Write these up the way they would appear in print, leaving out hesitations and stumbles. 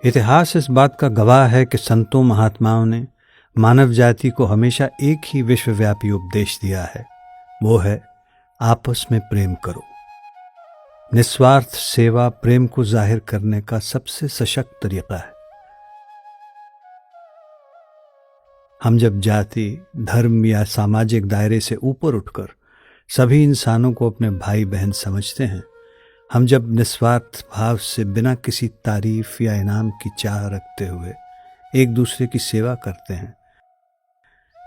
इतिहास इस बात का गवाह है कि संतों महात्माओं ने मानव जाति को हमेशा एक ही विश्वव्यापी उपदेश दिया है, वो है आपस में प्रेम करो। निस्वार्थ सेवा प्रेम को जाहिर करने का सबसे सशक्त तरीका है। हम जब जाति, धर्म या सामाजिक दायरे से ऊपर उठकर सभी इंसानों को अपने भाई बहन समझते हैं, हम जब निस्वार्थ भाव से बिना किसी तारीफ या इनाम की चाह रखते हुए एक दूसरे की सेवा करते हैं,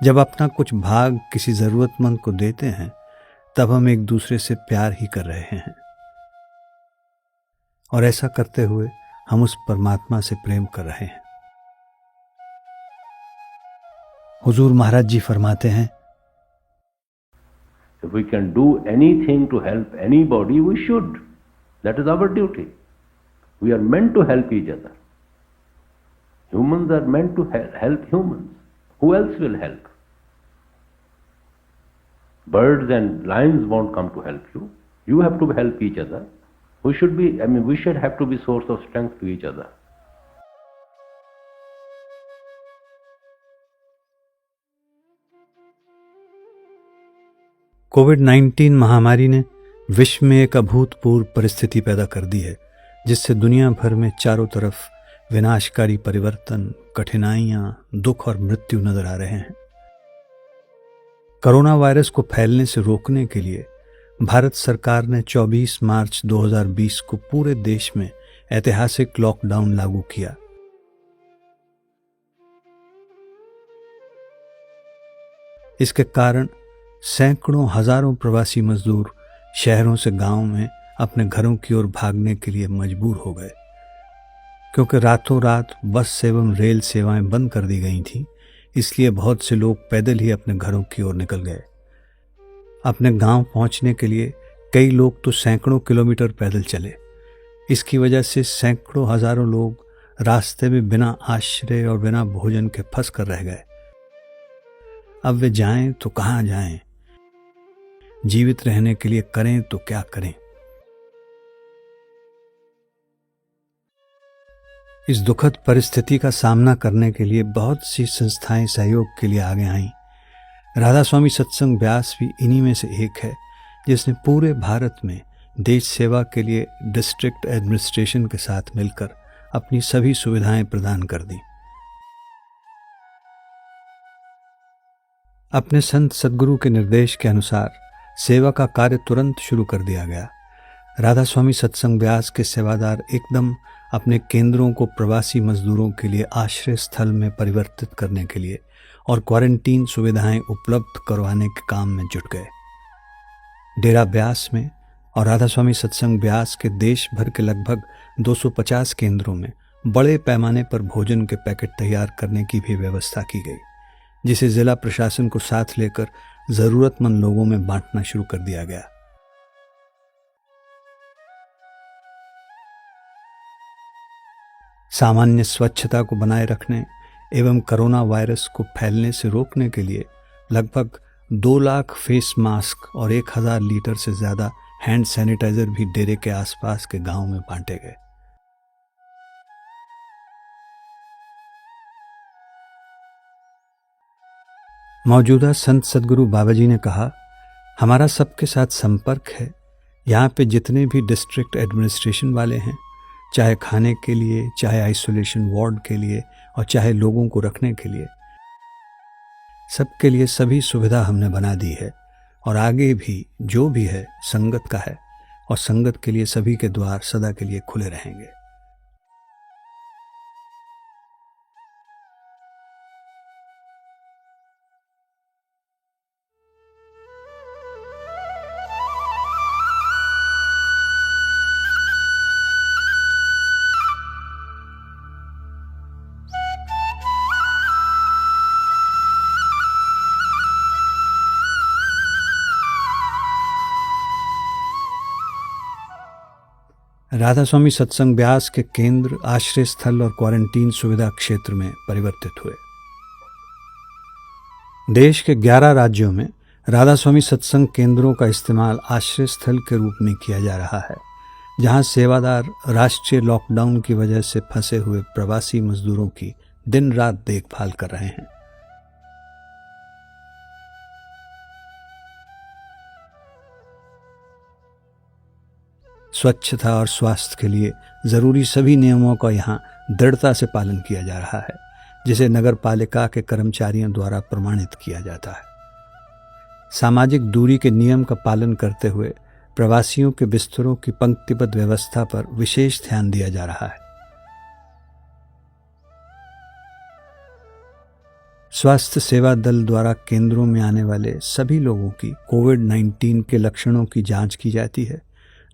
जब अपना कुछ भाग किसी जरूरतमंद को देते हैं, तब हम एक दूसरे से प्यार ही कर रहे हैं। और ऐसा करते हुए हम उस परमात्मा से प्रेम कर रहे हैं। हुजूर महाराज जी फरमाते हैं, If we can do anything to help anybody, we should. That is our duty. We are meant to help each other. Humans are meant to help humans. Who else will help? Birds and lions won't come to help you. You have to help each other. We should have to be source of strength to each other. कोविड-19 महामारी ने विश्व में एक अभूतपूर्व परिस्थिति पैदा कर दी है, जिससे दुनिया भर में चारों तरफ विनाशकारी परिवर्तन, कठिनाइयां, दुख और मृत्यु नजर आ रहे हैं। कोरोना वायरस को फैलने से रोकने के लिए भारत सरकार ने 24 मार्च 2020 को पूरे देश में ऐतिहासिक लॉकडाउन लागू किया। इसके कारण सैकड़ों हजारों प्रवासी मजदूर शहरों से गांवों में अपने घरों की ओर भागने के लिए मजबूर हो गए, क्योंकि रातों रात बस एवं रेल सेवाएं बंद कर दी गई थीं। इसलिए बहुत से लोग पैदल ही अपने घरों की ओर निकल गए। अपने गांव पहुंचने के लिए कई लोग तो सैकड़ों किलोमीटर पैदल चले। इसकी वजह से सैकड़ों हजारों लोग रास्ते में बिना आश्रय और बिना भोजन के फंस कर रह गए। अब वे जाएं तो कहां जाएं? जीवित रहने के लिए करें तो क्या करें? इस दुखद परिस्थिति का सामना करने के लिए बहुत सी संस्थाएं सहयोग के लिए आगे आईं। राधा स्वामी सत्संग ब्यास भी इन्हीं में से एक है, जिसने पूरे भारत में देश सेवा के लिए डिस्ट्रिक्ट एडमिनिस्ट्रेशन के साथ मिलकर अपनी सभी सुविधाएं प्रदान कर दी। अपने संत सद्गुरु के निर्देश के अनुसार सेवा का कार्य तुरंत शुरू कर दिया गया। राधा स्वामी सत्संग ब्यास के सेवादार एकदम अपने केंद्रों को प्रवासी मजदूरों के लिए आश्रय स्थल में परिवर्तित करने के लिए और क्वारंटीन सुविधाएं उपलब्ध करवाने के काम में जुट गए। डेरा ब्यास में और राधा स्वामी सत्संग ब्यास के देश भर के लगभग 250 केंद्रों में बड़े पैमाने पर भोजन के पैकेट तैयार करने की भी व्यवस्था की गई, जिसे जिला प्रशासन को साथ लेकर जरूरतमंद लोगों में बांटना शुरू कर दिया गया। सामान्य स्वच्छता को बनाए रखने एवं कोरोना वायरस को फैलने से रोकने के लिए लगभग 2 लाख फेस मास्क और 1000 लीटर से ज्यादा हैंड सैनिटाइजर भी डेरे के आसपास के गांव में बांटे गए। मौजूदा संत सद्गुरु बाबा जी ने कहा, हमारा सबके साथ संपर्क है। यहाँ पे जितने भी डिस्ट्रिक्ट एडमिनिस्ट्रेशन वाले हैं, चाहे खाने के लिए, चाहे आइसोलेशन वार्ड के लिए और चाहे लोगों को रखने के लिए, सबके लिए सभी सुविधा हमने बना दी है। और आगे भी जो भी है संगत का है और संगत के लिए सभी के द्वार सदा के लिए खुले रहेंगे। राधा स्वामी सत्संग ब्यास के केंद्र, आश्रय स्थल और क्वारंटीन सुविधा क्षेत्र में परिवर्तित हुए। देश के 11 राज्यों में राधा स्वामी सत्संग केंद्रों का इस्तेमाल आश्रय स्थल के रूप में किया जा रहा है। जहां सेवादार राष्ट्रीय लॉकडाउन की वजह से फंसे हुए प्रवासी मजदूरों की दिन रात देखभाल कर रहे हैं। स्वच्छता और स्वास्थ्य के लिए जरूरी सभी नियमों का यहाँ दृढ़ता से पालन किया जा रहा है, जिसे नगर पालिका के कर्मचारियों द्वारा प्रमाणित किया जाता है। सामाजिक दूरी के नियम का पालन करते हुए प्रवासियों के बिस्तरों की पंक्तिबद्ध व्यवस्था पर विशेष ध्यान दिया जा रहा है। स्वास्थ्य सेवा दल द्वारा केंद्रों में आने वाले सभी लोगों की कोविड-19 के लक्षणों की जांच की जाती है।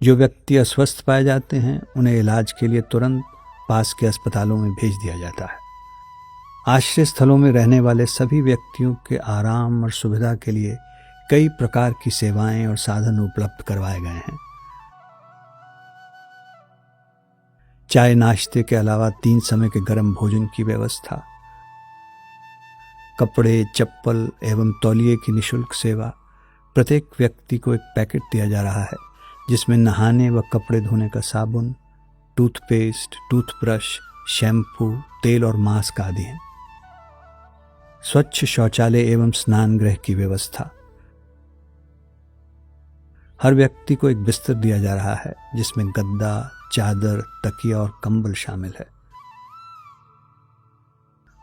जो व्यक्ति अस्वस्थ पाए जाते हैं उन्हें इलाज के लिए तुरंत पास के अस्पतालों में भेज दिया जाता है। आश्रय स्थलों में रहने वाले सभी व्यक्तियों के आराम और सुविधा के लिए कई प्रकार की सेवाएं और साधन उपलब्ध करवाए गए हैं। चाय नाश्ते के अलावा 3 समय के गर्म भोजन की व्यवस्था, कपड़े, चप्पल एवं तौलिए की निःशुल्क सेवा। प्रत्येक व्यक्ति को एक पैकेट दिया जा रहा है जिसमें नहाने व कपड़े धोने का साबुन, टूथपेस्ट, टूथब्रश, शैम्पू, तेल और मास्क आदि हैं। स्वच्छ शौचालय एवं स्नान गृह की व्यवस्था। हर व्यक्ति को एक बिस्तर दिया जा रहा है जिसमें गद्दा, चादर, तकिया और कंबल शामिल है।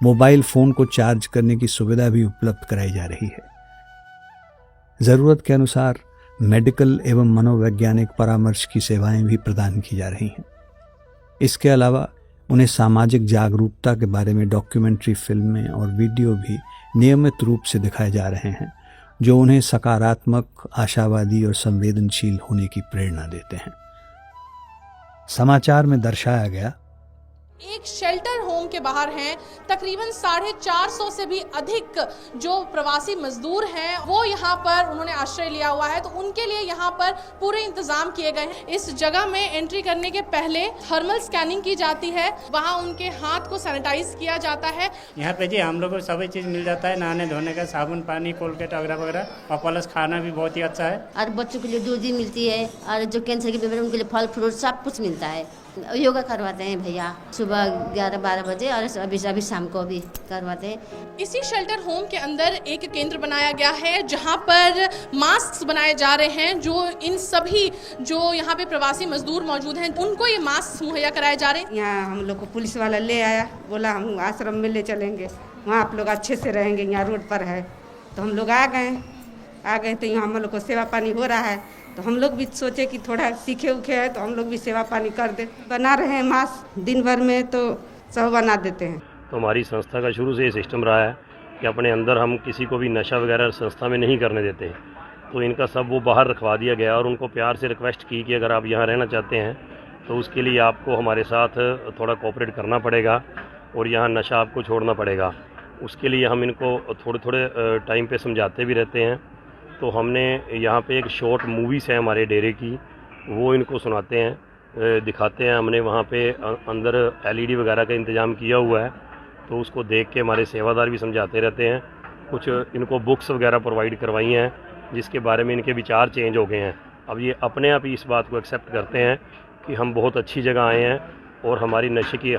मोबाइल फोन को चार्ज करने की सुविधा भी उपलब्ध कराई जा रही है। जरूरत के अनुसार मेडिकल एवं मनोवैज्ञानिक परामर्श की सेवाएं भी प्रदान की जा रही हैं। इसके अलावा उन्हें सामाजिक जागरूकता के बारे में डॉक्यूमेंट्री फिल्में और वीडियो भी नियमित रूप से दिखाए जा रहे हैं, जो उन्हें सकारात्मक, आशावादी और संवेदनशील होने की प्रेरणा देते हैं। समाचार में दर्शाया गया, एक शेल्टर होम के बाहर हैं तकरीबन 450 से भी अधिक जो प्रवासी मजदूर हैं, वो यहाँ पर उन्होंने आश्रय लिया हुआ है, तो उनके लिए यहाँ पर पूरे इंतजाम किए गए हैं। इस जगह में एंट्री करने के पहले थर्मल स्कैनिंग की जाती है, वहाँ उनके हाथ को सैनिटाइज किया जाता है। यहाँ पे जी हम लोग को सभी चीज़ मिल जाता है, नहाने धोने का साबुन, पानी, कोलगेट वगैरह वगैरह, और प्लस खाना भी बहुत ही अच्छा है। और बच्चों के लिए दूध भी मिलती है, और जो कैंसर के बीमारी उनके लिए फल फ्रूट सब कुछ मिलता है। योगा करवाते हैं भैया सुबह 11-12 बजे, और अभी शाम को भी करवाते हैं। इसी शेल्टर होम के अंदर एक केंद्र बनाया गया है जहां पर मास्क बनाए जा रहे हैं, जो इन सभी जो यहाँ पे प्रवासी मजदूर मौजूद हैं उनको ये मास्क मुहैया कराए जा रहे हैं। यहाँ हम लोग को पुलिस वाला ले आया, बोला हम आश्रम में ले चलेंगे, वहाँ आप लोग अच्छे से रहेंगे, यहाँ रोड पर है। तो हम लोग आ गए तो यहाँ हम लोग को सेवा पानी हो रहा है, तो हम लोग भी सोचे कि थोड़ा सीखे उखे हैं तो हम लोग भी सेवा पानी कर दे। बना रहे हैं मास्क दिन भर में, तो सब बना देते हैं। तो हमारी संस्था का शुरू से ये सिस्टम रहा है कि अपने अंदर हम किसी को भी नशा वगैरह संस्था में नहीं करने देते, तो इनका सब वो बाहर रखवा दिया गया और उनको प्यार से रिक्वेस्ट की कि अगर आप यहाँ रहना चाहते हैं तो उसके लिए आपको हमारे साथ थोड़ा कोऑपरेट करना पड़ेगा और यहाँ नशा आपको छोड़ना पड़ेगा। उसके लिए हम इनको थोड़े थोड़े टाइम पे समझाते भी रहते हैं। तो हमने यहाँ पे एक शॉर्ट मूवीज़ है हमारे डेरे की, वो इनको सुनाते हैं, दिखाते हैं। हमने वहाँ पे अंदर LED वगैरह का इंतज़ाम किया हुआ है, तो उसको देख के हमारे सेवादार भी समझाते रहते हैं। कुछ इनको बुक्स वगैरह प्रोवाइड करवाई हैं जिसके बारे में इनके विचार चेंज हो गए हैं। अब ये अपने आप ही इस बात को एक्सेप्ट करते हैं कि हम बहुत अच्छी जगह आए हैं और हमारी नशे की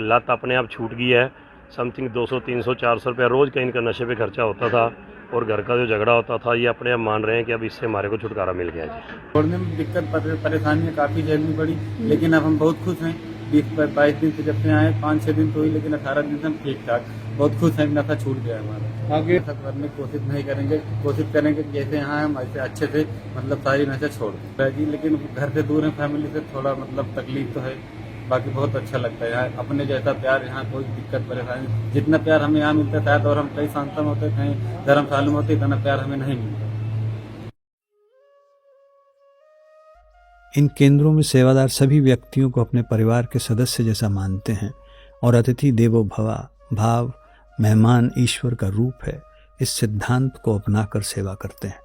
लत अपने आप छूट गई है। समथिंग 200, 300, 400 रुपया रोज़ का इनका नशे पे खर्चा होता था और घर का जो झगड़ा होता था, ये अपने आप मान रहे हैं कि अब इससे हमारे को छुटकारा मिल गया जी। छोड़ने में दिक्कत परेशानियाँ काफ़ी झेलनी पड़ी, लेकिन अब हम बहुत खुश हैं। 20-22 दिन से जब से आए, 5-6 दिन तो हुई, लेकिन 18 दिन से हम ठीक ठाक बहुत खुश हैं। नशा छूट गया हमारा। आगे सब करने की कोशिश नहीं करेंगे, कोशिश करेंगे कि जैसे यहाँ हम ऐसे अच्छे से मतलब सारी नशा छोड़ दें जी। लेकिन घर से दूर है, फैमिली से थोड़ा मतलब तकलीफ तो है, बाकी बहुत अच्छा लगता है यहाँ। अपने जैसा प्यार यहाँ कोई दिक्कत परेशानी, जितना प्यार हमें यहाँ मिलता है शायद और हम कई संस्था में होते, कहीं धर्मशाला में होते, इतना प्यार हमें नहीं मिलता। इन केंद्रों में सेवादार सभी व्यक्तियों को अपने परिवार के सदस्य जैसा मानते हैं और अतिथि देवो भवा भाव, मेहमान ईश्वर का रूप है, इस सिद्धांत को अपनाकर सेवा करते हैं।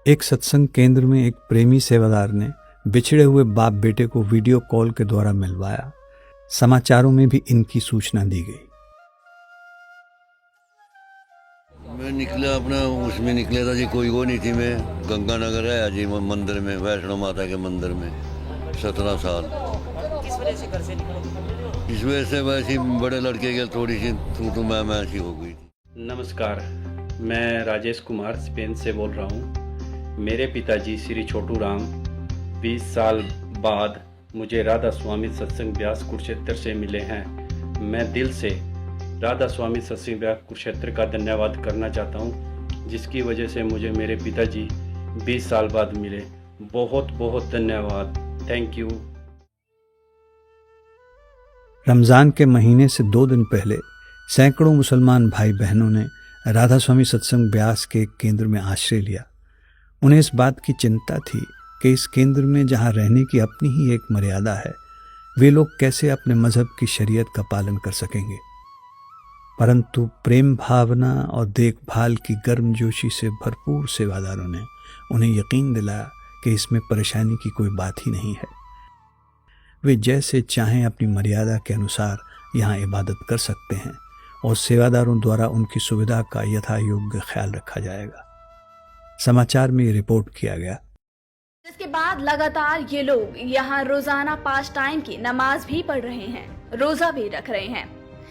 एक सत्संग केंद्र में एक प्रेमी सेवादार ने बिछड़े हुए बाप बेटे को वीडियो कॉल के द्वारा मिलवाया। समाचारों में भी इनकी सूचना दी गई। मैं निकला अपना उसमें निकला था जी, कोई वो नहीं थी। मैं गंगानगर आया जी मंदिर में, वैष्णो माता के मंदिर में 17 साल। किस वजह से घर से निकले? इस वजह से वैसे बड़े लड़के के थोड़ी सी तू मैं ऐसी हो गई थी। नमस्कार, मैं राजेश कुमार स्पेन से बोल रहा हूँ। मेरे पिताजी श्री छोटू राम 20 साल बाद मुझे राधा स्वामी सत्संग व्यास कुरुक्षेत्र से मिले हैं। मैं दिल से राधा स्वामी सत्संग व्यास कुरुक्षेत्र का धन्यवाद करना चाहता हूँ, जिसकी वजह से मुझे मेरे पिताजी 20 साल बाद मिले। बहुत बहुत धन्यवाद, थैंक यू। रमज़ान के महीने से 2 दिन पहले सैकड़ों मुसलमान भाई बहनों ने राधा स्वामी सत्संग व्यास के एक केंद्र में आश्रय लिया। उन्हें इस बात की चिंता थी कि इस केंद्र में जहाँ रहने की अपनी ही एक मर्यादा है, वे लोग कैसे अपने मजहब की शरीयत का पालन कर सकेंगे। परंतु प्रेम भावना और देखभाल की गर्मजोशी से भरपूर सेवादारों ने उन्हें यकीन दिलाया कि इसमें परेशानी की कोई बात ही नहीं है। वे जैसे चाहें अपनी मर्यादा के अनुसार यहाँ इबादत कर सकते हैं और सेवादारों द्वारा उनकी सुविधा का यथा योग्य ख्याल रखा जाएगा। समाचार में ये रिपोर्ट किया गया। इसके बाद लगातार ये लोग यहाँ रोजाना 5 टाइम की नमाज भी पढ़ रहे हैं, रोजा भी रख रहे हैं।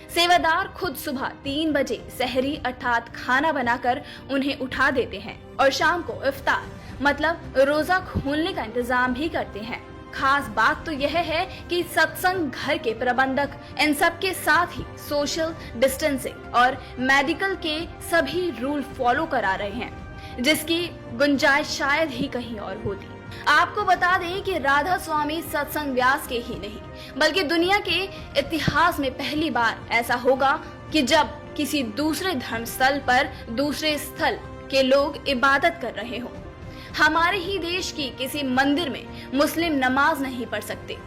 सेवादार खुद सुबह 3 बजे सहरी अर्थात खाना बनाकर उन्हें उठा देते हैं और शाम को इफ्तार मतलब रोजा खोलने का इंतजाम भी करते हैं। खास बात तो यह है कि सत्संग घर के प्रबंधक इन सब के साथ ही सोशल डिस्टेंसिंग और मेडिकल के सभी रूल फॉलो करा रहे हैं, जिसकी गुंजाइश शायद ही कहीं और होती। आपको बता दें कि राधा स्वामी सत्संग व्यास के ही नहीं बल्कि दुनिया के इतिहास में पहली बार ऐसा होगा कि जब किसी दूसरे धर्म स्थल पर दूसरे स्थल के लोग इबादत कर रहे हों। हमारे ही देश की किसी मंदिर में मुस्लिम नमाज नहीं पढ़ सकते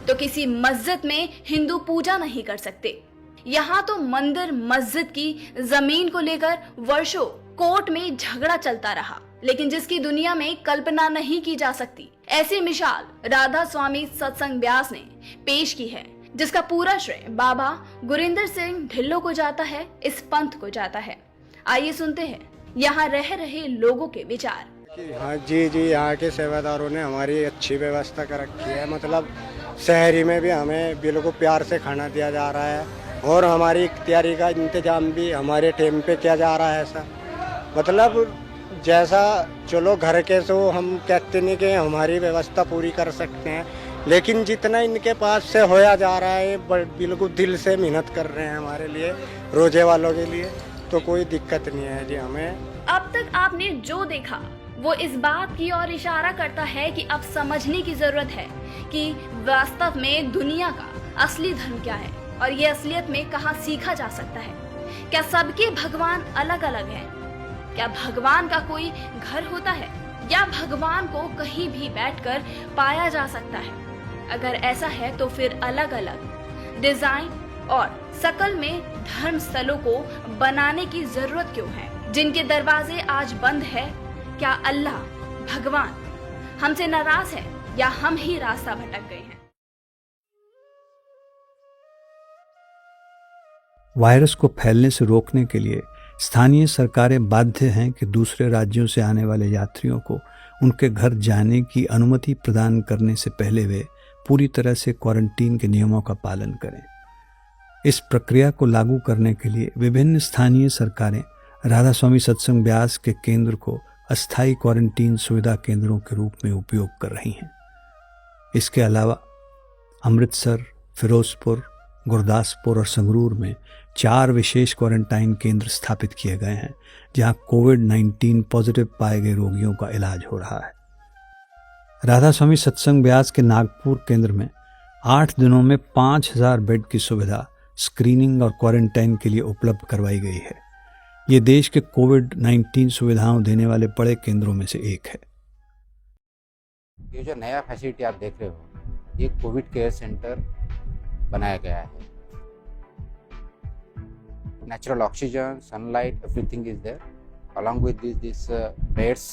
तो किसी मस्जिद में हिंदू पूजा नहीं कर सकते। यहाँ तो मंदिर मस्जिद की जमीन को लेकर वर्षों कोर्ट में झगड़ा चलता रहा, लेकिन जिसकी दुनिया में कल्पना नहीं की जा सकती ऐसी मिसाल राधा स्वामी सत्संग व्यास ने पेश की है, जिसका पूरा श्रेय बाबा गुरिंदर सिंह ढिल्लो को जाता है, इस पंथ को जाता है। आइए सुनते हैं यहाँ रह रहे लोगों के विचार। हाँ जी, यहाँ के सेवादारों ने हमारी अच्छी व्यवस्था कर रखी है। मतलब शहरी में भी हमें बिल्कुल प्यार से खाना दिया जा रहा है और हमारी तैयारी का इंतजाम भी हमारे टाइम पे किया जा रहा है। ऐसा मतलब जैसा चलो घर के तो हम कहते नहीं कि हमारी व्यवस्था पूरी कर सकते हैं, लेकिन जितना इनके पास से होया जा रहा है बिल्कुल दिल से मेहनत कर रहे हैं हमारे लिए, रोजे वालों के लिए, तो कोई दिक्कत नहीं है जी हमें। अब तक आपने जो देखा वो इस बात की ओर इशारा करता है कि अब समझने की जरूरत है कि वास्तव में दुनिया का असली धर्म क्या है और ये असलियत में कहाँ सीखा जा सकता है। क्या सबके भगवान अलग अलग हैं? क्या भगवान का कोई घर होता है या भगवान को कहीं भी बैठकर पाया जा सकता है? अगर ऐसा है तो फिर अलग अलग डिजाइन और शकल में धर्म स्थलों को बनाने की जरूरत क्यों है? जिनके दरवाजे आज बंद है, क्या अल्लाह भगवान हमसे नाराज है या हम ही रास्ता भटक गए हैं? वायरस को फैलने से रोकने के लिए स्थानीय सरकारें बाध्य हैं कि दूसरे राज्यों से आने वाले यात्रियों को उनके घर जाने की अनुमति प्रदान करने से पहले वे पूरी तरह से क्वारंटीन के नियमों का पालन करें। इस प्रक्रिया को लागू करने के लिए विभिन्न स्थानीय सरकारें राधा स्वामी सत्संग व्यास के केंद्र को अस्थायी क्वारंटीन सुविधा केंद्रों के रूप में उपयोग कर रही हैं। इसके अलावा अमृतसर, फिरोजपुर, गुरदासपुर और संगरूर में 4 विशेष क्वारंटाइन केंद्र स्थापित किए गए हैं, जहां कोविड-19 पॉजिटिव पाए गए रोगियों का इलाज हो रहा है। राधा स्वामी सत्संग व्यास के नागपुर केंद्र में 8 दिनों में 5000 बेड की सुविधा स्क्रीनिंग और क्वारंटाइन के लिए उपलब्ध करवाई गई है। ये देश के कोविड-19 सुविधाओं देने वाले बड़े केंद्रों में से एक है। ये जो नया फैसिलिटी आप देख रहे हो, ये कोविड केयर सेंटर बनाया गया है। Natural oxygen, sunlight, everything is there. Along with this beds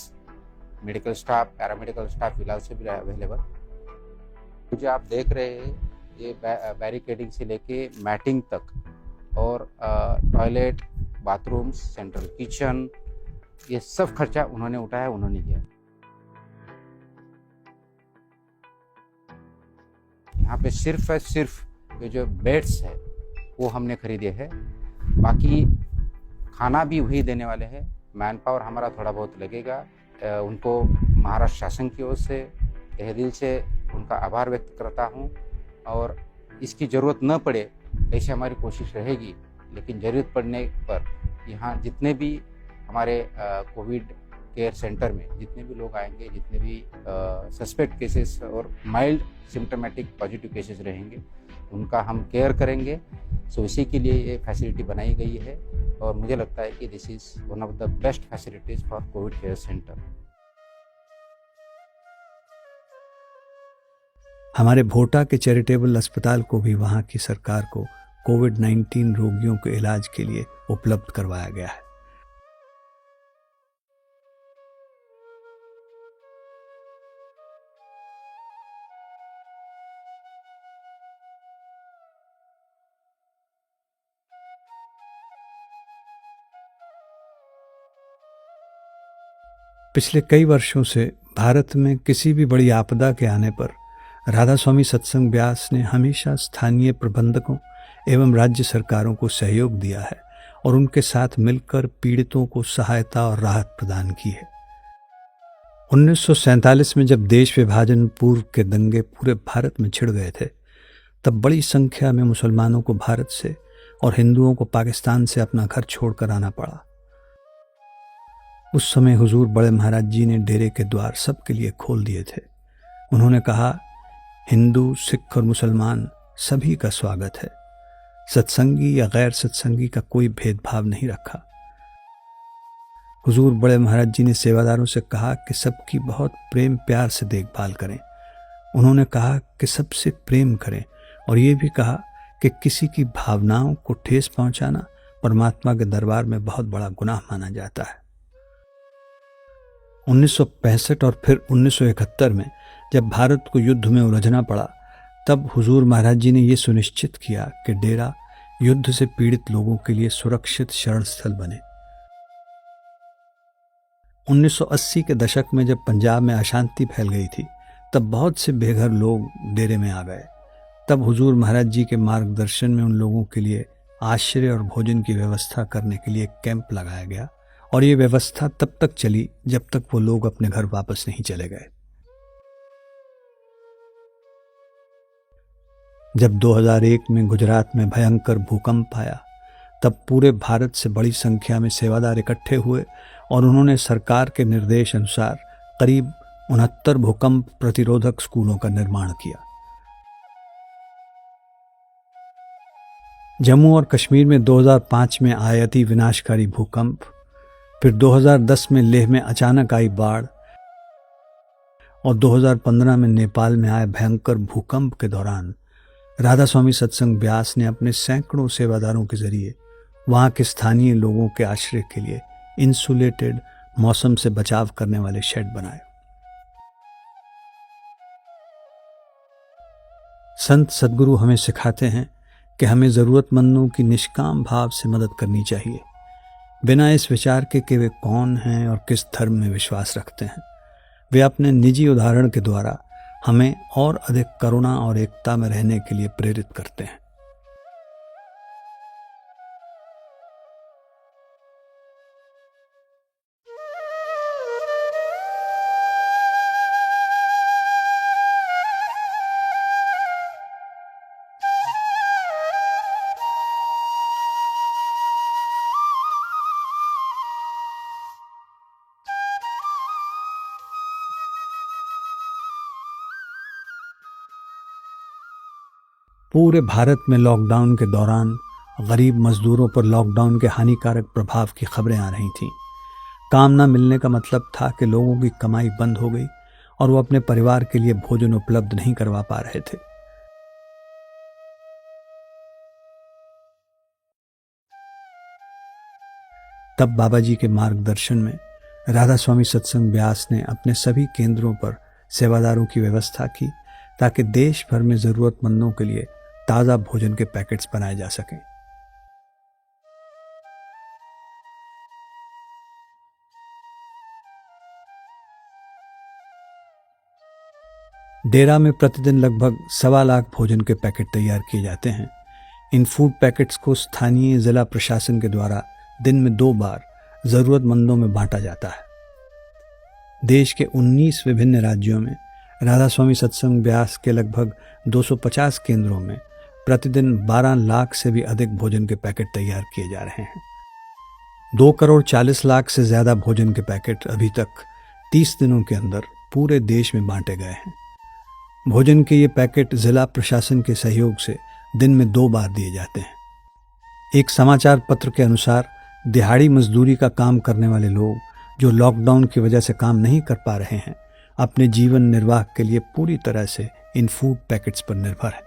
medical staff, paramedical staff will also be available. जो आप देख रहे हैं ये बैरिकेडिंग से लेके मैटिंग तक और टॉयलेट, बाथरूम्स, सेंट्रल किचन, ये सब खर्चा उन्होंने उठाया, उन्होंने दिया। यहाँ पे सिर्फ ये जो बेड्स है वो हमने खरीदे हैं, बाकी खाना भी वही देने वाले हैं। मैन पावर हमारा थोड़ा बहुत लगेगा। उनको महाराष्ट्र शासन की ओर से तहे दिल से उनका आभार व्यक्त करता हूँ, और इसकी ज़रूरत न पड़े ऐसी हमारी कोशिश रहेगी। लेकिन ज़रूरत पड़ने पर यहाँ जितने भी हमारे कोविड केयर सेंटर में जितने भी लोग आएंगे, जितने भी सस्पेक्ट केसेस और माइल्ड सिम्टोमेटिक पॉजिटिव केसेस रहेंगे, उनका हम केयर करेंगे। सो इसी के लिए ये फैसिलिटी बनाई गई है, और मुझे लगता है कि this is one of the best facilities for Covid care centre. हमारे भोटा के चैरिटेबल अस्पताल को भी वहाँ की सरकार को कोविड-19 रोगियों के इलाज के लिए उपलब्ध करवाया गया है। पिछले कई वर्षों से भारत में किसी भी बड़ी आपदा के आने पर राधा स्वामी सत्संग व्यास ने हमेशा स्थानीय प्रबंधकों एवं राज्य सरकारों को सहयोग दिया है और उनके साथ मिलकर पीड़ितों को सहायता और राहत प्रदान की है। 1947 में जब देश विभाजन पूर्व के दंगे पूरे भारत में छिड़ गए थे, तब बड़ी संख्या में मुसलमानों को भारत से और हिंदुओं को पाकिस्तान से अपना घर छोड़कर आना पड़ा। उस समय हुजूर बड़े महाराज जी ने डेरे के द्वार सबके लिए खोल दिए थे। उन्होंने कहा, हिंदू, सिख और मुसलमान सभी का स्वागत है। सत्संगी या गैर सत्संगी का कोई भेदभाव नहीं रखा। हुजूर बड़े महाराज जी ने सेवादारों से कहा कि सबकी बहुत प्रेम प्यार से देखभाल करें। उन्होंने कहा कि सबसे प्रेम करें और ये भी कहा कि किसी की भावनाओं को ठेस पहुंचाना परमात्मा के दरबार में बहुत बड़ा गुनाह माना जाता है। 1965 और फिर 1971 में जब भारत को युद्ध में उलझना पड़ा, तब हुजूर महाराज जी ने यह सुनिश्चित किया कि डेरा युद्ध से पीड़ित लोगों के लिए सुरक्षित शरण स्थल बने। 1980 के दशक में जब पंजाब में अशांति फैल गई थी, तब बहुत से बेघर लोग डेरे में आ गए। तब हुजूर महाराज जी के मार्गदर्शन में उन लोगों के लिए आश्रय और भोजन की व्यवस्था करने के लिए कैंप लगाया गया, और ये व्यवस्था तब तक चली जब तक वो लोग अपने घर वापस नहीं चले गए। जब 2001 में गुजरात में भयंकर भूकंप आया, तब पूरे भारत से बड़ी संख्या में सेवादार इकट्ठे हुए और उन्होंने सरकार के निर्देश अनुसार करीब 69 भूकंप प्रतिरोधक स्कूलों का निर्माण किया। जम्मू और कश्मीर में 2005 में आए अति विनाशकारी भूकंप, फिर 2010 में लेह में अचानक आई बाढ़ और 2015 में नेपाल में आए भयंकर भूकंप के दौरान राधा स्वामी सत्संग व्यास ने अपने सैकड़ों सेवादारों के जरिए वहां के स्थानीय लोगों के आश्रय के लिए इंसुलेटेड, मौसम से बचाव करने वाले शेड बनाए। संत सद्गुरु हमें सिखाते हैं कि हमें जरूरतमंदों की निष्काम भाव से मदद करनी चाहिए, बिना इस विचार के कि वे कौन हैं और किस धर्म में विश्वास रखते हैं। वे अपने निजी उदाहरण के द्वारा हमें और अधिक करुणा और एकता में रहने के लिए प्रेरित करते हैं। पूरे भारत में लॉकडाउन के दौरान गरीब मजदूरों पर लॉकडाउन के हानिकारक प्रभाव की खबरें आ रही थीं। काम न मिलने का मतलब था कि लोगों की कमाई बंद हो गई और वो अपने परिवार के लिए भोजन उपलब्ध नहीं करवा पा रहे थे। तब बाबा जी के मार्गदर्शन में राधा स्वामी सत्संग ब्यास ने अपने सभी केंद्रों पर सेवादारों की व्यवस्था की ताकि देश भर में जरूरतमंदों के लिए ताज़ा भोजन के पैकेट्स बनाए जा सकें। डेरा में प्रतिदिन लगभग 1.25 लाख भोजन के पैकेट तैयार किए जाते हैं। इन फूड पैकेट्स को स्थानीय जिला प्रशासन के द्वारा दिन में 2 बार जरूरतमंदों में बांटा जाता है। देश के 19 विभिन्न राज्यों में राधा स्वामी सत्संग ब्यास के लगभग 250 केंद्रों में प्रतिदिन 12 लाख से भी अधिक भोजन के पैकेट तैयार किए जा रहे हैं। 2 करोड़ 40 लाख से ज्यादा भोजन के पैकेट अभी तक 30 दिनों के अंदर पूरे देश में बांटे गए हैं। भोजन के ये पैकेट जिला प्रशासन के सहयोग से दिन में 2 बार दिए जाते हैं। एक समाचार पत्र के अनुसार दिहाड़ी मजदूरी का काम करने वाले लोग जो लॉकडाउन की वजह से काम नहीं कर पा रहे हैं, अपने जीवन निर्वाह के लिए पूरी तरह से इन फूड पैकेट्स पर निर्भर है।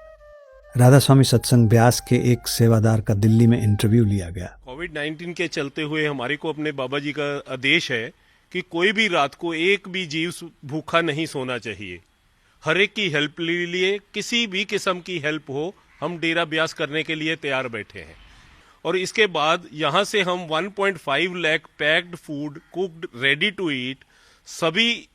राधा स्वामी सत्संग ब्यास के एक सेवादार का दिल्ली में इंटरव्यू लिया गया। कोविड-19 के चलते हुए हमारे को अपने बाबा जी का आदेश है कि कोई भी रात को एक भी जीव भूखा नहीं सोना चाहिए। हर एक की हेल्प के लिए किसी भी किस्म की हेल्प हो, हम डेरा ब्यास करने के लिए तैयार बैठे हैं। और इसके बाद यहाँ से हम 1.5 lakh packed food cooked ready to eat सभी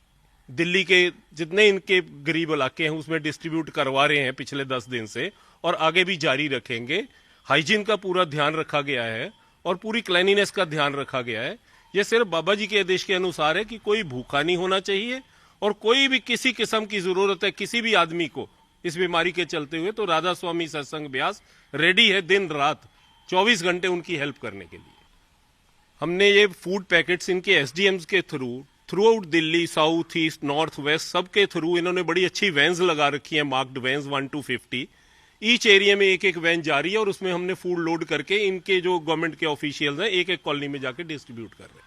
दिल्ली के जितने इनके गरीब इलाके हैं उसमें डिस्ट्रीब्यूट करवा रहे हैं पिछले 10 दिन से, और आगे भी जारी रखेंगे। हाइजीन का पूरा ध्यान रखा गया है और पूरी क्लीनिनेस का ध्यान रखा गया है। यह सिर्फ बाबा जी के आदेश के अनुसार है कि कोई भूखा नहीं होना चाहिए, और कोई भी किसी किस्म की जरूरत है किसी भी आदमी को इस बीमारी के चलते हुए, तो राधा स्वामी सत्संग ब्यास रेडी है दिन रात 24 घंटे उनकी हेल्प करने के लिए। हमने ये फूड पैकेट्स इनके एसडीएम्स के through out Delhi, south east, north west सबके थ्रू इन्होंने बड़ी अच्छी वैन्स लगा रखी हैं, marked vans 1 to 50। Each area में एक एक वैन जा रही है और उसमें हमने फूड लोड करके इनके जो गवर्नमेंट के ऑफिशियल्स हैं एक एक कॉलोनी में जाके डिस्ट्रीब्यूट कर रहे हैं।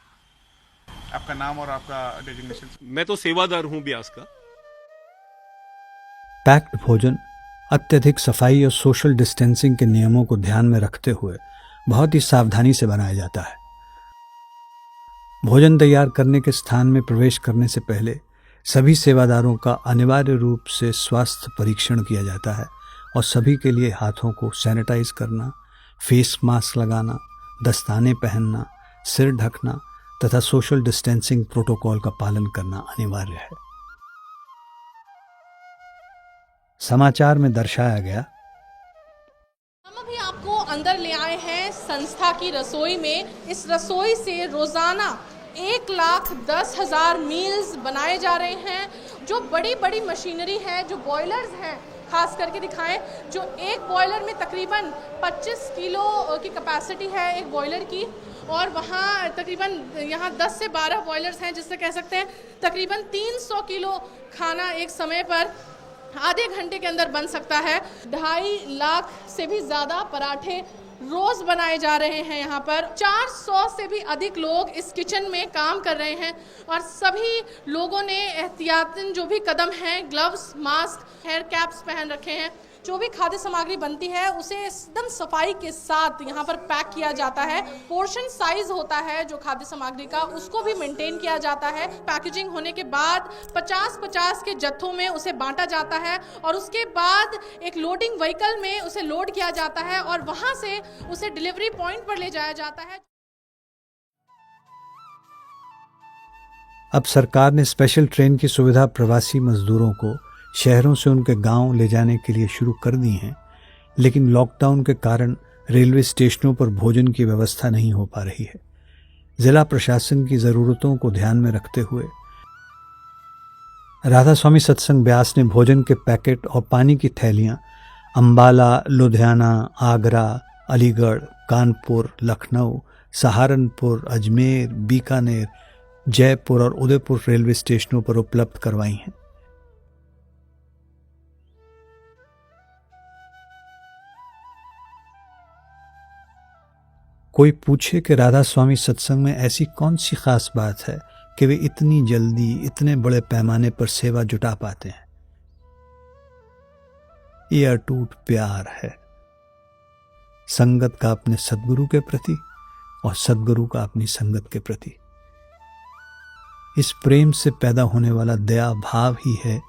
आपका नाम और आपका डेजिग्नेशन? मैं तो सेवादार हूं ब्यास का। पैक्ड भोजन अत्यधिक सफाई और सोशल डिस्टेंसिंग के नियमों को ध्यान में रखते हुए बहुत ही सावधानी से बनाया जाता है। भोजन तैयार करने के स्थान में प्रवेश करने से पहले सभी सेवादारों का अनिवार्य रूप से स्वास्थ्य परीक्षण किया जाता है और सभी के लिए हाथों को सैनिटाइज करना, फेस मास्क लगाना, दस्ताने पहनना, सिर ढकना तथा सोशल डिस्टेंसिंग प्रोटोकॉल का पालन करना अनिवार्य है। समाचार में दर्शाया गया। हम अभी आपको अंदर ले आए हैं संस्था की रसोई में। इस रसोई से रोजाना 1,10,000 मील्स बनाए जा रहे हैं। जो बड़ी बड़ी मशीनरी है, जो बॉयलर्स हैं, खास करके दिखाएं, जो एक बॉयलर में तकरीबन 25 किलो की कैपेसिटी है एक बॉयलर की, और वहाँ तकरीबन यहाँ 10 से 12 बॉयलर्स हैं, जिससे कह सकते हैं तकरीबन 300 किलो खाना एक समय पर आधे घंटे के अंदर बन सकता है। 2.5 लाख से भी ज़्यादा पराठे रोज़ बनाए जा रहे हैं। यहाँ पर 400 से भी अधिक लोग इस किचन में काम कर रहे हैं और सभी लोगों ने एहतियातन जो भी कदम हैं, ग्लव्स, मास्क, हेयर कैप्स पहन रखे हैं। जो भी खाद्य सामग्री बनती है उसे एकदम सफाई के साथ यहाँ पर पैक किया जाता है। पोर्शन साइज होता है जो खाद्य सामग्री का, उसको भी मेंटेन किया जाता है। पैकेजिंग होने के बाद 50-50 के जत्थों में उसे बांटा जाता है और उसके बाद एक लोडिंग व्हीकल में उसे लोड किया जाता है और वहाँ से उसे डिलीवरी पॉइंट पर ले जाया जाता है। अब सरकार ने स्पेशल ट्रेन की सुविधा प्रवासी मजदूरों को शहरों से उनके गांव ले जाने के लिए शुरू कर दी है, लेकिन लॉकडाउन के कारण रेलवे स्टेशनों पर भोजन की व्यवस्था नहीं हो पा रही है। जिला प्रशासन की ज़रूरतों को ध्यान में रखते हुए राधा स्वामी सत्संग ब्यास ने भोजन के पैकेट और पानी की थैलियां अंबाला, लुधियाना, आगरा, अलीगढ़, कानपुर, लखनऊ, सहारनपुर, अजमेर, बीकानेर, जयपुर और उदयपुर रेलवे स्टेशनों पर उपलब्ध करवाई हैं। कोई पूछे कि राधा स्वामी सत्संग में ऐसी कौन सी खास बात है कि वे इतनी जल्दी इतने बड़े पैमाने पर सेवा जुटा पाते हैं। ये अटूट प्यार है, संगत का अपने सद्गुरु के प्रति और सद्गुरु का अपनी संगत के प्रति। इस प्रेम से पैदा होने वाला दया भाव ही है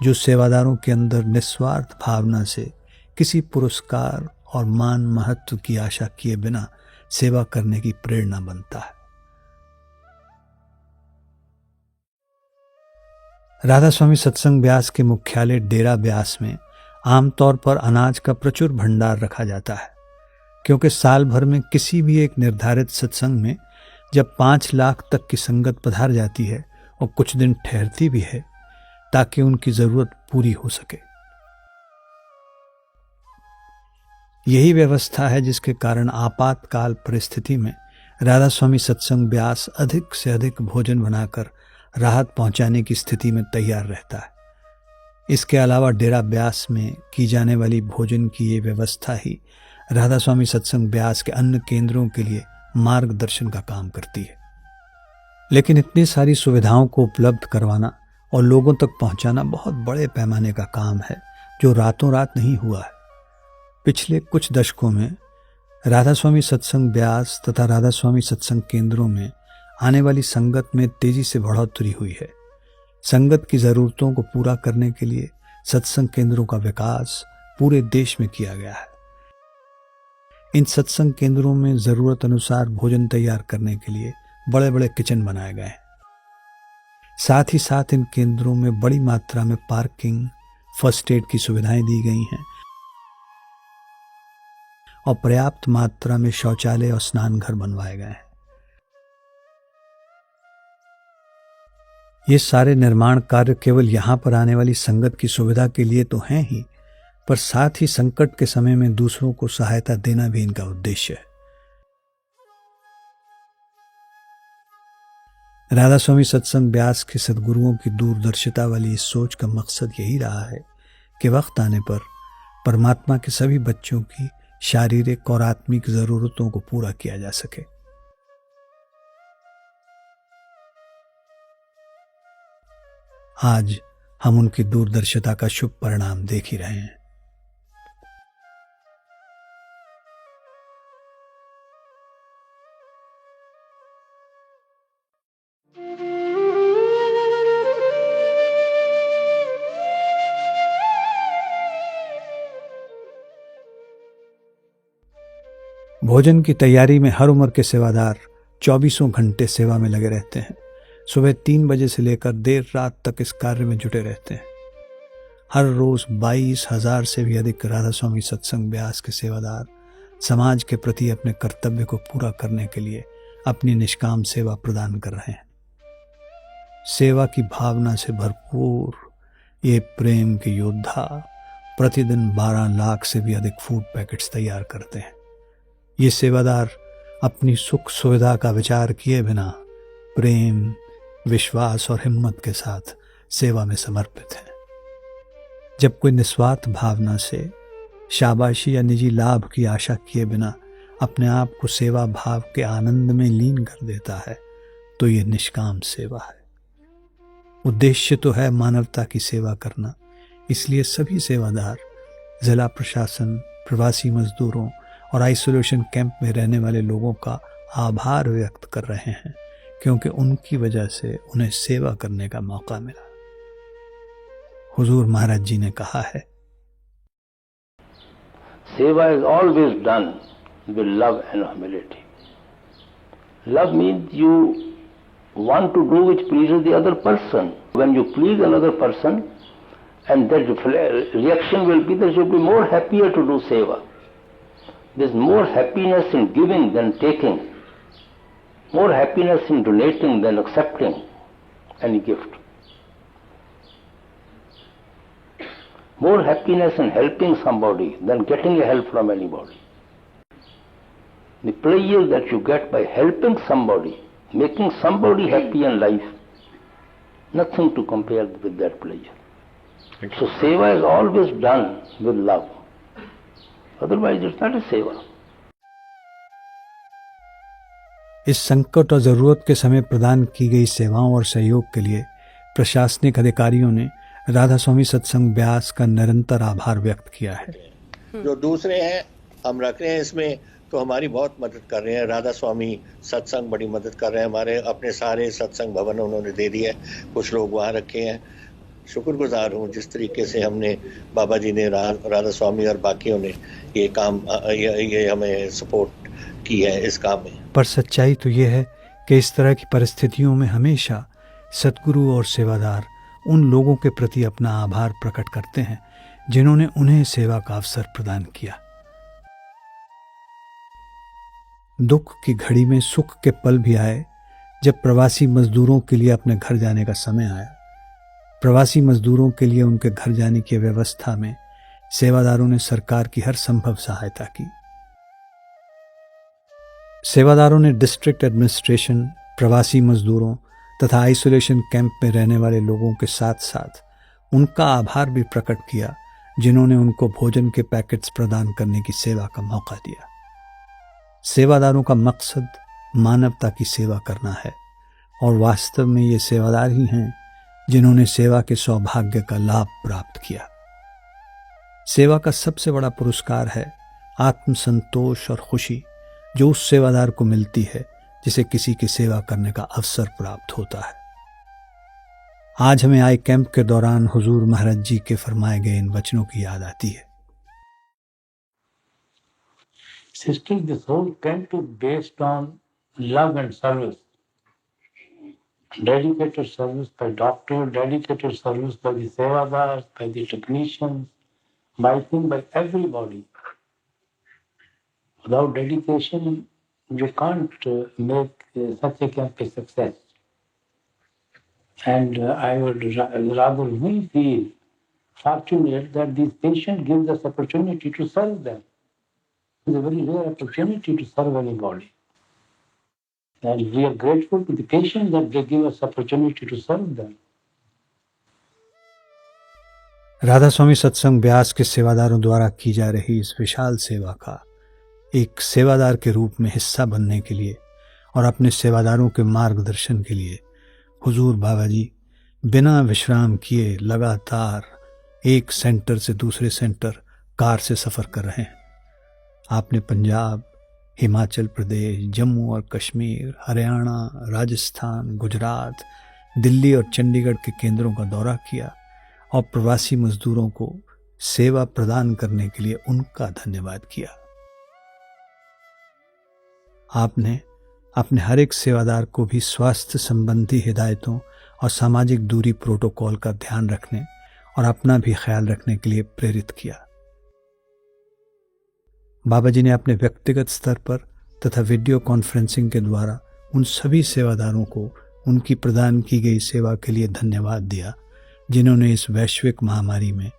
जो सेवादारों के अंदर निस्वार्थ भावना से किसी पुरस्कार और मान महत्व की आशा किए बिना सेवा करने की प्रेरणा बनता है। राधा स्वामी सत्संग ब्यास के मुख्यालय डेरा ब्यास में आमतौर पर अनाज का प्रचुर भंडार रखा जाता है, क्योंकि साल भर में किसी भी एक निर्धारित सत्संग में जब 5 लाख तक की संगत पधार जाती है और कुछ दिन ठहरती भी है ताकि उनकी जरूरत पूरी हो सके। यही व्यवस्था है जिसके कारण आपातकाल परिस्थिति में राधा स्वामी सत्संग ब्यास अधिक से अधिक भोजन बनाकर राहत पहुंचाने की स्थिति में तैयार रहता है। इसके अलावा डेरा ब्यास में की जाने वाली भोजन की ये व्यवस्था ही राधा स्वामी सत्संग ब्यास के अन्य केंद्रों के लिए मार्गदर्शन का काम करती है। लेकिन इतनी सारी सुविधाओं को उपलब्ध करवाना और लोगों तक पहुंचाना बहुत बड़े पैमाने का काम है जो रातों रात नहीं हुआ है। पिछले कुछ दशकों में राधा स्वामी सत्संग ब्यास तथा राधा स्वामी सत्संग केंद्रों में आने वाली संगत में तेजी से बढ़ोतरी हुई है। संगत की जरूरतों को पूरा करने के लिए सत्संग केंद्रों का विकास पूरे देश में किया गया है। इन सत्संग केंद्रों में जरूरत अनुसार भोजन तैयार करने के लिए बड़े बड़े किचन बनाए गए हैं। साथ ही साथ इन केंद्रों में बड़ी मात्रा में पार्किंग, फर्स्ट एड की सुविधाएं दी गई हैं और पर्याप्त मात्रा में शौचालय और स्नान घर बनवाए गए हैं। ये सारे निर्माण कार्य केवल यहाँ पर आने वाली संगत की सुविधा के लिए तो हैं ही, पर साथ ही संकट के समय में दूसरों को सहायता देना भी इनका उद्देश्य है। राधा स्वामी सत्संग ब्यास के सद्गुरुओं की दूरदर्शिता वाली इस सोच का मकसद यही रहा है कि वक्त आने पर परमात्मा के सभी बच्चों की शारीरिक और आत्मिक जरूरतों को पूरा किया जा सके। आज हम उनकी दूरदर्शिता का शुभ परिणाम देख ही रहे हैं। भोजन की तैयारी में हर उम्र के सेवादार 24 घंटे सेवा में लगे रहते हैं। सुबह 3 बजे से लेकर देर रात तक इस कार्य में जुटे रहते हैं। हर रोज 22,000 से भी अधिक राधा स्वामी सत्संग ब्यास के सेवादार समाज के प्रति अपने कर्तव्य को पूरा करने के लिए अपनी निष्काम सेवा प्रदान कर रहे हैं। सेवा की भावना से भरपूर ये प्रेम के योद्धा प्रतिदिन 12 लाख से भी अधिक फूड पैकेट्स तैयार करते हैं। ये सेवादार अपनी सुख सुविधा का विचार किए बिना प्रेम, विश्वास और हिम्मत के साथ सेवा में समर्पित है। जब कोई निस्वार्थ भावना से शाबाशी या निजी लाभ की आशा किए बिना अपने आप को सेवा भाव के आनंद में लीन कर देता है तो ये निष्काम सेवा है। उद्देश्य तो है मानवता की सेवा करना, इसलिए सभी सेवादार जिला प्रशासन, प्रवासी मजदूरों और आइसोलेशन कैंप में रहने वाले लोगों का आभार व्यक्त कर रहे हैं, क्योंकि उनकी वजह से उन्हें सेवा करने का मौका मिला। हुजूर महाराज जी ने कहा है, सेवा is always done with love and humility. Love means you want to do which pleases the other person. When you please another person, and that reaction will be that you'll be more happier to do seva. There's more happiness in giving than taking, more happiness in donating than accepting any gift, more happiness in helping somebody than getting a help from anybody. The pleasure that you get by helping somebody, making somebody happy in life, nothing to compare with that pleasure. So seva is always done with love. Otherwise it's not a seva. इस संकट और जरूरत के समय प्रदान की गई सेवाओं और सहयोग के लिए प्रशासनिक अधिकारियों ने राधा स्वामी सत्संग ब्यास का निरंतर आभार व्यक्त किया है। जो दूसरे हैं हम रख रहे हैं इसमें तो हमारी बहुत मदद कर रहे हैं। राधा स्वामी सत्संग बड़ी मदद कर रहे हैं हमारे, अपने सारे सत्संग भवन उन्होंने दे दिए, कुछ लोग वहाँ रखे हैं। शुक्रगुजार हूँ जिस तरीके से हमने बाबा जी ने राधा स्वामी और बाकियों ने ये काम ये हमें सपोर्ट की है इस काम में। पर सच्चाई तो ये है कि इस तरह की परिस्थितियों में हमेशा सद्गुरु और सेवादार उन लोगों के प्रति अपना आभार प्रकट करते हैं जिन्होंने उन्हें सेवा का अवसर प्रदान किया। दुख की घड़ी में सुख के पल भी आए जब प्रवासी मजदूरों के लिए अपने घर जाने का समय आया। प्रवासी मजदूरों के लिए उनके घर जाने की व्यवस्था में सेवादारों ने सरकार की हर संभव सहायता की। सेवादारों ने डिस्ट्रिक्ट एडमिनिस्ट्रेशन, प्रवासी मजदूरों तथा आइसोलेशन कैंप में रहने वाले लोगों के साथ साथ उनका आभार भी प्रकट किया जिन्होंने उनको भोजन के पैकेट्स प्रदान करने की सेवा का मौका दिया। सेवादारों का मकसद मानवता की सेवा करना है और वास्तव में ये सेवादार ही हैं जिन्होंने सेवा के सौभाग्य का लाभ प्राप्त किया। सेवा का सबसे बड़ा पुरस्कार है आत्मसंतोष और खुशी जो उस सेवादार को मिलती है जिसे किसी की सेवा करने का अवसर प्राप्त होता है। आज हमें आई कैंप के दौरान हुजूर महाराज जी के फरमाए गए इन वचनों की याद आती है। Sister, this whole camp is based on love and service. Dedicated service by doctor, dedicated service by the sevadars, by the technicians, by everybody. Without dedication, you can't make such a camp a success. And I would rather we feel fortunate that these patients give us opportunity to serve them. It's a very rare opportunity to serve anybody. And we are grateful to the patients that they give us opportunity to serve them. Radha स्वामी सत्संग ब्यास के सेवादारों द्वारा की जा रही इस विशाल सेवा का एक सेवादार के रूप में हिस्सा बनने के लिए और अपने सेवादारों के मार्गदर्शन के लिए हुजूर बाबा जी बिना विश्राम किए लगातार एक सेंटर से दूसरे सेंटर कार से सफ़र कर रहे हैं। आपने पंजाब, हिमाचल प्रदेश, जम्मू और कश्मीर, हरियाणा, राजस्थान, गुजरात, दिल्ली और चंडीगढ़ के केंद्रों का दौरा किया और प्रवासी मजदूरों को सेवा प्रदान करने के लिए उनका धन्यवाद किया। आपने अपने हर एक सेवादार को भी स्वास्थ्य संबंधी हिदायतों और सामाजिक दूरी प्रोटोकॉल का ध्यान रखने और अपना भी ख्याल रखने के लिए प्रेरित किया। बाबा जी ने अपने व्यक्तिगत स्तर पर तथा वीडियो कॉन्फ्रेंसिंग के द्वारा उन सभी सेवादारों को उनकी प्रदान की गई सेवा के लिए धन्यवाद दिया जिन्होंने इस वैश्विक महामारी में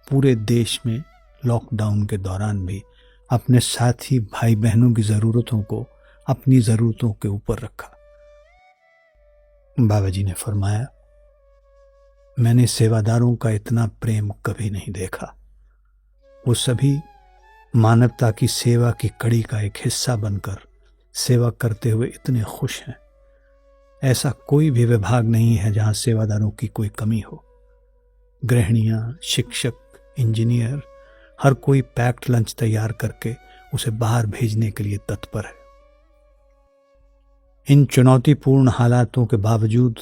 पूरे देश में लॉकडाउन के दौरान भी अपने साथी भाई बहनों की ज़रूरतों को अपनी ज़रूरतों के ऊपर रखा। बाबा जी ने फरमाया, मैंने सेवादारों का इतना प्रेम कभी नहीं देखा। वो सभी मानवता की सेवा की कड़ी का एक हिस्सा बनकर सेवा करते हुए इतने खुश हैं। ऐसा कोई भी विभाग नहीं है जहां सेवादारों की कोई कमी हो। गृहिणियां, शिक्षक, इंजीनियर, हर कोई पैक्ड लंच तैयार करके उसे बाहर भेजने के लिए तत्पर है। इन चुनौतीपूर्ण हालातों के बावजूद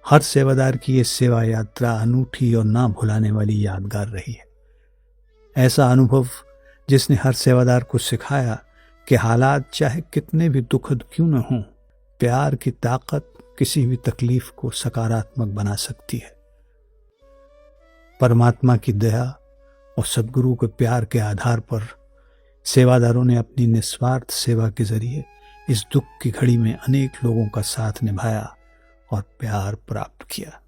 हर सेवादार की ये सेवा यात्रा अनूठी और ना भुलाने वाली यादगार रही है। ऐसा अनुभव जिसने हर सेवादार को सिखाया कि हालात चाहे कितने भी दुखद क्यों न हों, प्यार की ताकत किसी भी तकलीफ को सकारात्मक बना सकती है। परमात्मा की दया और सद्गुरु के प्यार के आधार पर सेवादारों ने अपनी निस्वार्थ सेवा के जरिए इस दुख की घड़ी में अनेक लोगों का साथ निभाया और प्यार प्राप्त किया।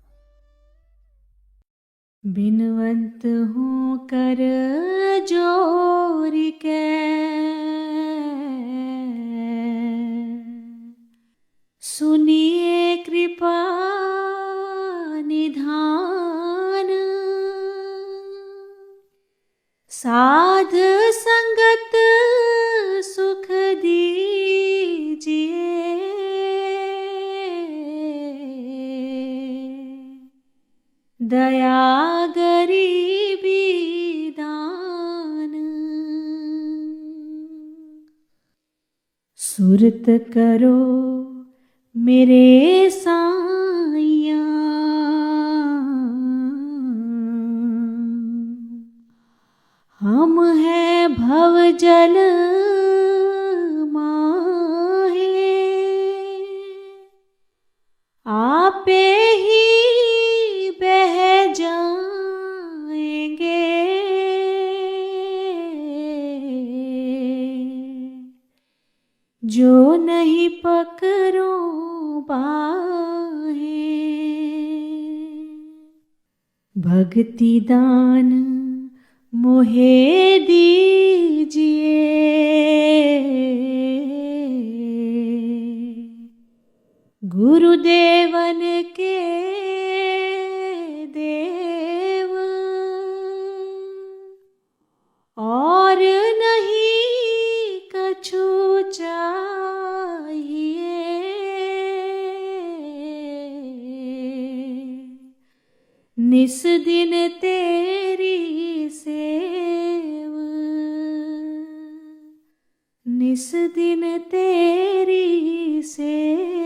बिनवंत हूँ कर जोर के सुनिए कृपा निधान, साध संगत सुख दीजिए, दया गरीबी दान। सुरत करो मेरे साइया, हम हैं भवजल माहे, आपे ही बह जाएंगे, जो नहीं पकड़ो बाहें। भक्ति दान मोहे दीजिए, गुरुदेवन के देव, और नहीं कछु चाहिए, निस दिन तेरी सेव, निस दिन तेरी सेव।